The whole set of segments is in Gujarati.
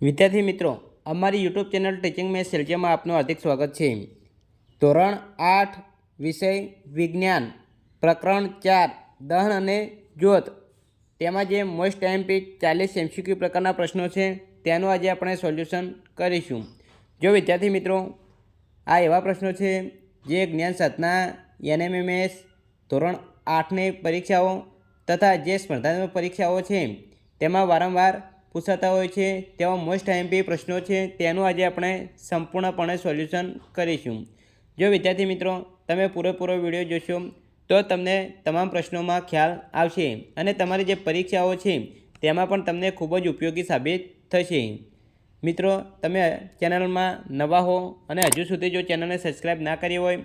વિદ્યાર્થી મિત્રો, અમારી યુટ્યુબ ચેનલ ટીચિંગ મેથ્સ સેલ્જિયમમાં આપનું હાર્દિક સ્વાગત છે। ધોરણ 8 વિષય વિજ્ઞાન પ્રકરણ 4 દહન અને જ્યોત તેમાં જે મોસ્ટ એમપી 40 એમસીક્યુ પ્રકારના પ્રશ્નો છે તેનું આજે આપણે સોલ્યુશન કરીશું। જો વિદ્યાર્થી મિત્રો, આ એવા પ્રશ્નો છે જે જ્ઞાન સાધના એનએમએમએસ ધોરણ 8ની પરીક્ષાઓ તથા જે સ્પર્ધાત્મક પરીક્ષાઓ છે તેમાં વારંવાર પૂછાતા હોય છે તેવા મોસ્ટ એમપી પ્રશ્નો છે તેનું આજે આપણે સંપૂર્ણપણે સોલ્યુશન કરીશું। જો વિદ્યાર્થી મિત્રો તમે પૂરેપૂરો વિડીયો જોશો તો તમને તમામ પ્રશ્નોમાં ખ્યાલ આવશે અને તમારી જે પરીક્ષાઓ છે તેમાં પણ તમને ખૂબ જ ઉપયોગી સાબિત થશે। મિત્રો, તમે ચેનલમાં નવા હો અને હજુ સુધી જો ચેનલને સબસ્ક્રાઈબ ના કરી હોય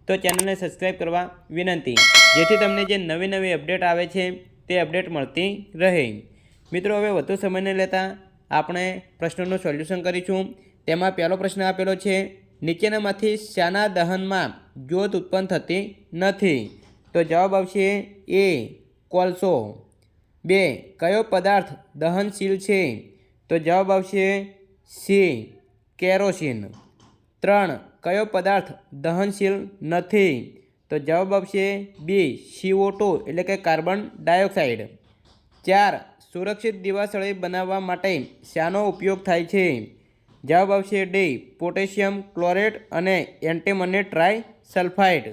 તો ચેનલને સબસ્ક્રાઈબ કરવા વિનંતી, જેથી તમને જે નવી નવી અપડેટ આવે છે તે અપડેટ મળતી રહે। મિત્રો, હવે વધુ સમય ન લેતા આપણે પ્રશ્નોનું સોલ્યુશન કરીશું। તેમાં પહેલો પ્રશ્ન આપેલો છે, નીચેનામાંથી શાના દહનમાં જ્યોત ઉત્પન્ન થતી નથી? તો જવાબ આવશે એ કોલસો। 2 કયો પદાર્થ દહનશીલ છે? તો જવાબ આવશે સી કેરોસીન। 3 કયો પદાર્થ દહનશીલ નથી? તો જવાબ આવશે બી CO2 એટલે કે કાર્બન ડાયોક્સાઇડ। 4 સુરક્ષિત દીવાસળી બનાવવા માટે શાનો ઉપયોગ થાય છે? જવાબ આવશે ડી પોટેશિયમ ક્લોરેટ અને એન્ટીમની ટ્રાઇસલ્ફાઇડ।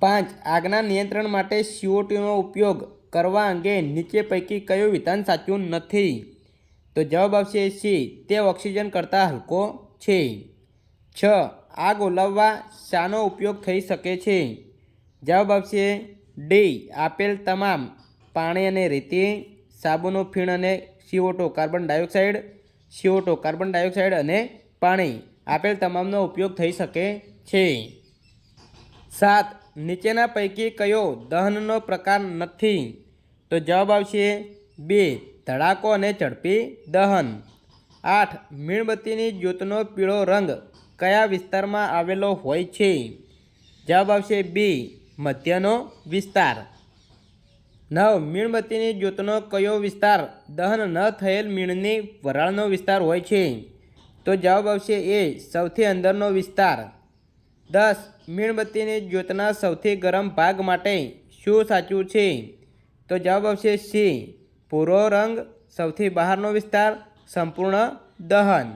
5 આગના નિયંત્રણ માટે CO2નો ઉપયોગ કરવા અંગે નીચે પૈકી કયું વિધાન સાચું નથી? તો જવાબ આવશે સી તે ઓક્સિજન કરતાં હલકો છે। 6 આગ ઓલવવા શાનો ઉપયોગ થઈ શકે છે? જવાબ આવશે ડી આપેલ તમામ પાણી અને રેતી, સાબુનું ફીણ અને CO2 carbon dioxide, CO2 carbon dioxide અને પાણી આપેલ તમામનો ઉપયોગ થઈ શકે છે। 7 નીચેના પૈકી કયો દહનનો પ્રકાર નથી? તો જવાબ આવશે બે ધડાકો અને ઝડપી દહન। 8 મીણબત્તીની જ્યોતનો પીળો રંગ કયા વિસ્તારમાં આવેલો હોય છે? જવાબ આવશે બી મધ્યનો વિસ્તાર। 9 મીણબત્તીની જ્યોતનો કયો વિસ્તાર દહન ન થયેલ મીણની વરાળનો વિસ્તાર હોય છે? તો જવાબ આવશે એ સૌથી અંદરનો વિસ્તાર। 10 મીણબત્તીની જ્યોતના સૌથી ગરમ ભાગ માટે શું સાચું છે? તો જવાબ આવશે સી ભૂરો રંગ સૌથી બહારનો વિસ્તાર સંપૂર્ણ દહન।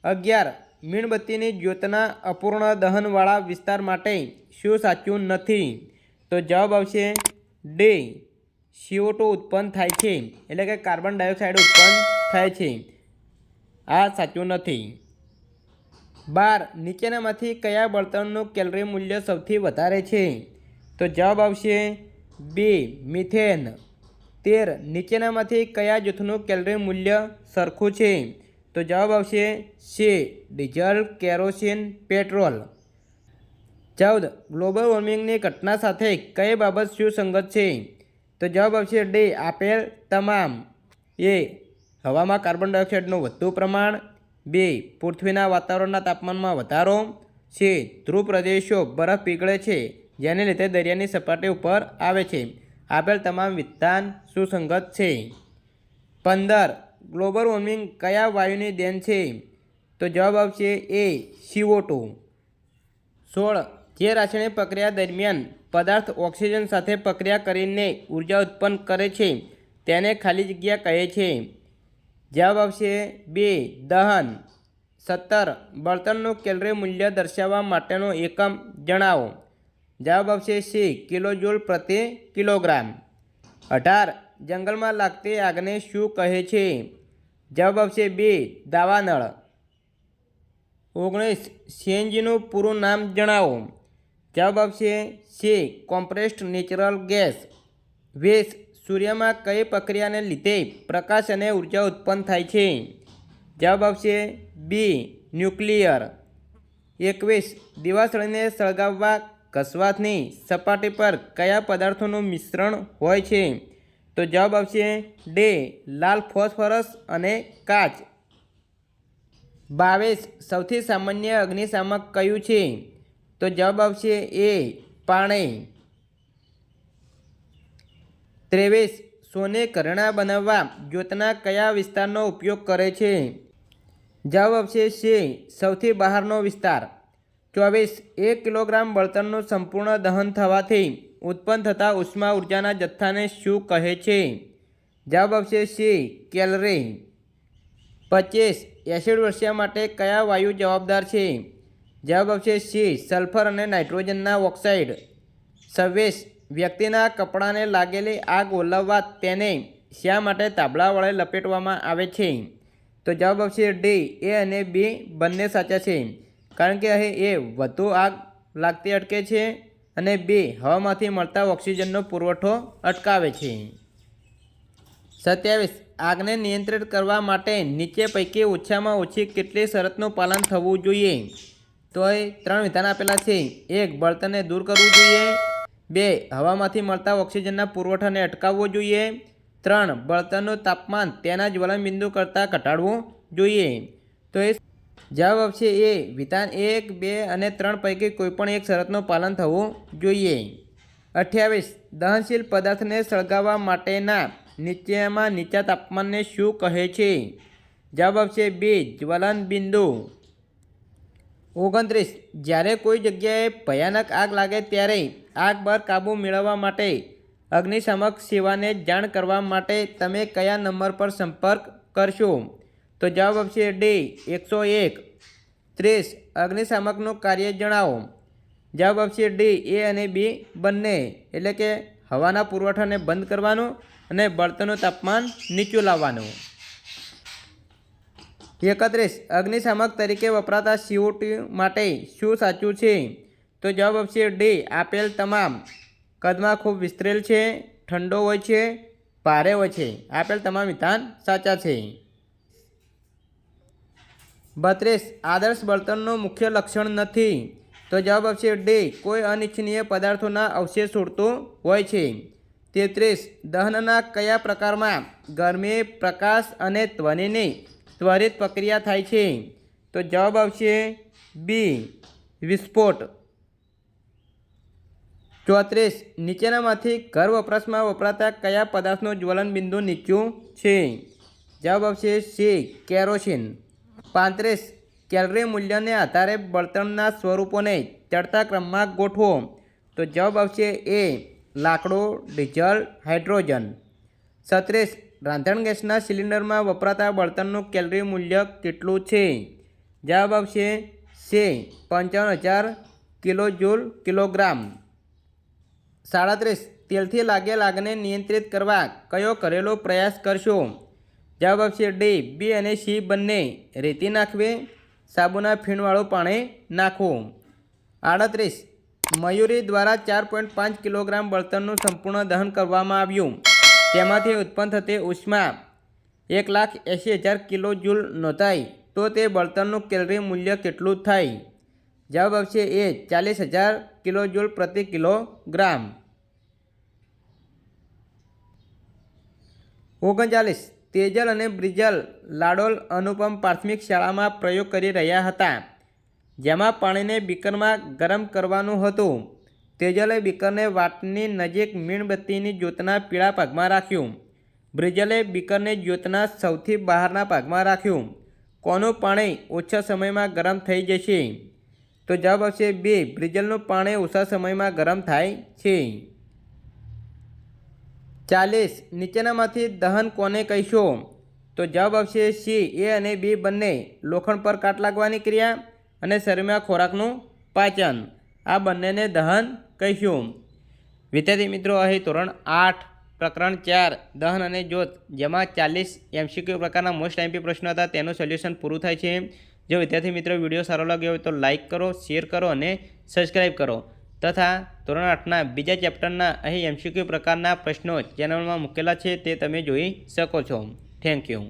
11 મીણબત્તીની જ્યોતના અપૂર્ણ દહનવાળા વિસ્તાર માટે શું સાચું નથી? તો જવાબ આવશે ડી CO2 ઉત્પન્ન થાય છે એટલે કે કાર્બન ડાયોક્સાઇડ ઉત્પન્ન થાય છે, આ સાચું નથી। 12 નીચેનામાંથી કયા બળતણનું કેલરી મૂલ્ય સૌથી વધારે છે? તો જવાબ આવશે બી મિથેન। 13 નીચેનામાંથી કયા જૂથનું કેલરી મૂલ્ય સરખું છે? તો જવાબ આવશે C diesel, kerosene, petrol. 14 global વોર્મિંગની ઘટના સાથે કઈ બાબત સુસંગત છે? તો જવાબ આવશે ડી આપેલ તમામ। એ હવામાં કાર્બન ડાયોક્સાઇડનું વધુ પ્રમાણ, બી પૃથ્વીના વાતાવરણના તાપમાનમાં વધારો, સી ધ્રુવ પ્રદેશો બરફ પીગળે છે જેને લીધે દરિયાની સપાટી ઉપર આવે છે, આપેલ તમામ વિધાન સુસંગત છે। 15 ગ્લોબલ વોર્મિંગ કયા વાયુની દેન છે? તો જવાબ આવશે એ CO2। 16 જે રાસાયણિક પ્રક્રિયા દરમિયાન પદાર્થ ઓક્સિજન સાથે પ્રક્રિયા કરીને ઉર્જા ઉત્પન્ન કરે છે તેને ખાલી જગ્યા કહે છે? જવાબ આવશે બી દહન। 17 બળતણનું કેલરી મૂલ્ય દર્શાવવા માટેનો એકમ જણાવો? જવાબ આવશે સી કિલોજૂલ પ્રતિ કિલોગ્રામ। 18 જંગલમાં લાગતી આગને શું કહે છે? જવાબ આવશે બી દાવાનળ। 19 સીએનજીનું પૂરું નામ જણાવો? જવાબ આવશે સી કોમ્પ્રેસ્ડ નેચરલ ગેસ। 20 સૂર્યમાં કઈ પ્રક્રિયાને લીધે પ્રકાશ અને ઉર્જા ઉત્પન્ન થાય છે? જવાબ આવશે બી ન્યુક્લિયર। 21 દીવાસળીને સળગાવવા ઘસવાથી સપાટી પર કયા પદાર્થોનું મિશ્રણ હોય છે? તો જવાબ આવશે ડી લાલ ફોસ્ફરસ અને કાચ। 22 સૌથી સામાન્ય અગ્નિશામક કયું છે? તો જવાબ આવશે એ પાણી। 23 સોને ઘરેણાં બનાવવા જ્યોતના કયા વિસ્તારનો ઉપયોગ કરે છે? જવાબ આવશે છે સૌથી બહારનો વિસ્તાર. 24 1 કિલોગ્રામ બળતણનું સંપૂર્ણ દહન થવાથી ઉત્પન્ન થતા ઉષ્મા ઉર્જાના જથ્થાને શું કહે છે? જવાબ આવશે છે કેલરી. 25 એસિડ વર્ષા માટે કયા વાયુ જવાબદાર છે? જવાબ આવશે છે સલ્ફર અને નાઇટ્રોજનના ઓક્સાઇડ. 26 વ્યક્તિના કપડાને લાગેલી આગ ઓલવવા તેને શા માટે તાંબલા વડે લપેટવામાં આવે છે? તો જવાબ આવશે ડી. એ અને બી બંને સાચા છે, કારણ કે અહીં એ વધુ આગ લાગતી અટકે છે અને બી હવામાંથી મળતા ઓક્સિજનનો પુરવઠો અટકાવે છે. 27 આગને નિયંત્રિત કરવા માટે નીચે પૈકી ઓછામાં ઓછી કેટલી શરતનું પાલન થવું જોઈએ? તો એ 3 વિધાન આપેલા છે. 1 બળતણને દૂર કરવું જોઈએ. 2 હવામાંથી મળતા ઓક્સિજનના પુરવઠાને અટકાવવો જોઈએ. 3 બળતણનું તાપમાન તેના જ્વલનબિંદુ કરતાં ઘટાડવું જોઈએ. તો એ જવાબ આવશે એ વિધાન 1, 2 અને 3 પૈકી કોઈપણ એક શરતનું પાલન થવું જોઈએ. 28 દહનશીલ પદાર્થને સળગાવવા માટેના નીચેમાં નીચા તાપમાનને શું કહે છે? જવાબ આવશે બી જ્વલનબિંદુ. 29 જ્યારે કોઈ જગ્યાએ ભયાનક આગ લાગે ત્યારે આગ પર કાબૂ મેળવવા માટે અગ્નિશામક સેવાને જાણ કરવા માટે તમે કયા નંબર પર સંપર્ક કરશો? તો જવાબ આવશે ડી 101. 30 અગ્નિશામકનું કાર્ય જણાવો. જવાબ આવશે ડી. એ અને બી બંને, એટલે કે હવાના પુરવઠાને બંધ કરવાનું અને બળતણનું તાપમાન નીચું લાવવાનું. 31 અગ્નિશામક તરીકે વપરાતા CO2 માટે શું સાચું છે? તો જવાબ આવશે ડી. આપેલ તમામ. કદમાં ખૂબ વિસ્તરેલ છે, ઠંડો હોય છે, ભારે હોય છે. આપેલ તમામ વિધાન સાચા છે. 32 આદર્શ બળતણનું મુખ્ય લક્ષણ નથી. તો જવાબ આવશે ડી. કોઈ અનિચ્છનીય પદાર્થોના અવશેષ છોડતું હોય છે. 33 દહનના કયા પ્રકારમાં ગરમી, પ્રકાશ અને ધ્વનિની ત્વરિત પ્રક્રિયા થાય છે? તો જવાબ આવશે બી વિસ્ફોટ. 34 નીચેનામાંથી ઘર વપરાશમાં વપરાતા કયા પદાર્થનું જ્વલનબિંદુ નીચું છે? જવાબ આવશે સી કેરોસીન. 35 કેલરી મૂલ્યને આધારે બળતણના સ્વરૂપોને ચડતા ક્રમમાં ગોઠવો. તો જવાબ આવશે એ લાકડું, ડીઝલ, હાઇડ્રોજન. 36 રાંધણ ગેસના સિલિન્ડરમાં વપરાતા બળતણનું કેલરી મૂલ્ય કેટલું છે? જવાબ આવશે સી 55,000 કિલોજૂલ કિલોગ્રામ. 37 તેલથી લાગેલ આગને નિયંત્રિત કરવા કયો ઘરેલું પ્રયાસ કરશો? જવાબ આવશે ડી. બી અને સી બંને. રેતી નાખવી, સાબુના ફીણવાળું પાણી નાખવું. 38 મયુરી દ્વારા 4.5 કિલોગ્રામ બળતણનું સંપૂર્ણ દહન કરવામાં આવ્યું. તેમાંથી ઉત્પન્ન થતી ઉષ્મા 1,80,000 કિલોજૂલ નોંધાઈ. તો તે બળતણનું કેલરી મૂલ્ય કેટલું થાય? જવાબ આવશે એ 40,000 કિલોજૂલ પ્રતિ કિલોગ્રામ. 39 તેજલ અને બ્રિજલ લાડોલ અનુપમ પ્રાથમિક શાળામાં પ્રયોગ કરી રહ્યા હતા, જેમાં પાણીને બીકરમાં ગરમ કરવાનું હતું. તેજલે બીકરને વાટની નજીક મીણબત્તીની જ્યોતના પીળા ભાગમાં રાખ્યું. બ્રિજલે બીકરને જ્યોતના સૌથી બહારના ભાગમાં રાખ્યું. કોનું પાણી ઓછા સમયમાં ગરમ થઈ જશે? તો જવાબ આવશે બી. બ્રિજલનું પાણી ઓછા સમયમાં ગરમ થાય છે. 40 નીચેનામાંથી દહન કોને કહીશો? તો જવાબ આવશે સી. એ અને બી બંને. લોખંડ પર કાટ લાગવાની ક્રિયા અને શરીરમાં ખોરાકનું પાચન, આ બંનેને દહન કહીશું. વિદ્યાર્થી મિત્રો, અહીં ધોરણ 8 પ્રકરણ 4 દહન અને જ્યોત, જેમાં 40 MCQ પ્રકારના મોસ્ટ આઈએમપી પ્રશ્નો હતા, તેનું સોલ્યુશન પૂરું થાય છે. જો વિદ્યાર્થી મિત્રો વિડીયો સારો લાગ્યો હોય તો લાઇક કરો, શેર કરો અને સબસ્ક્રાઈબ કરો. તથા ધોરણ 8ના બીજા ચેપ્ટરના અહીં MCQ પ્રકારના પ્રશ્નો ચેનલમાં મૂકેલા છે, તે તમે જોઈ શકો છો. Thank you.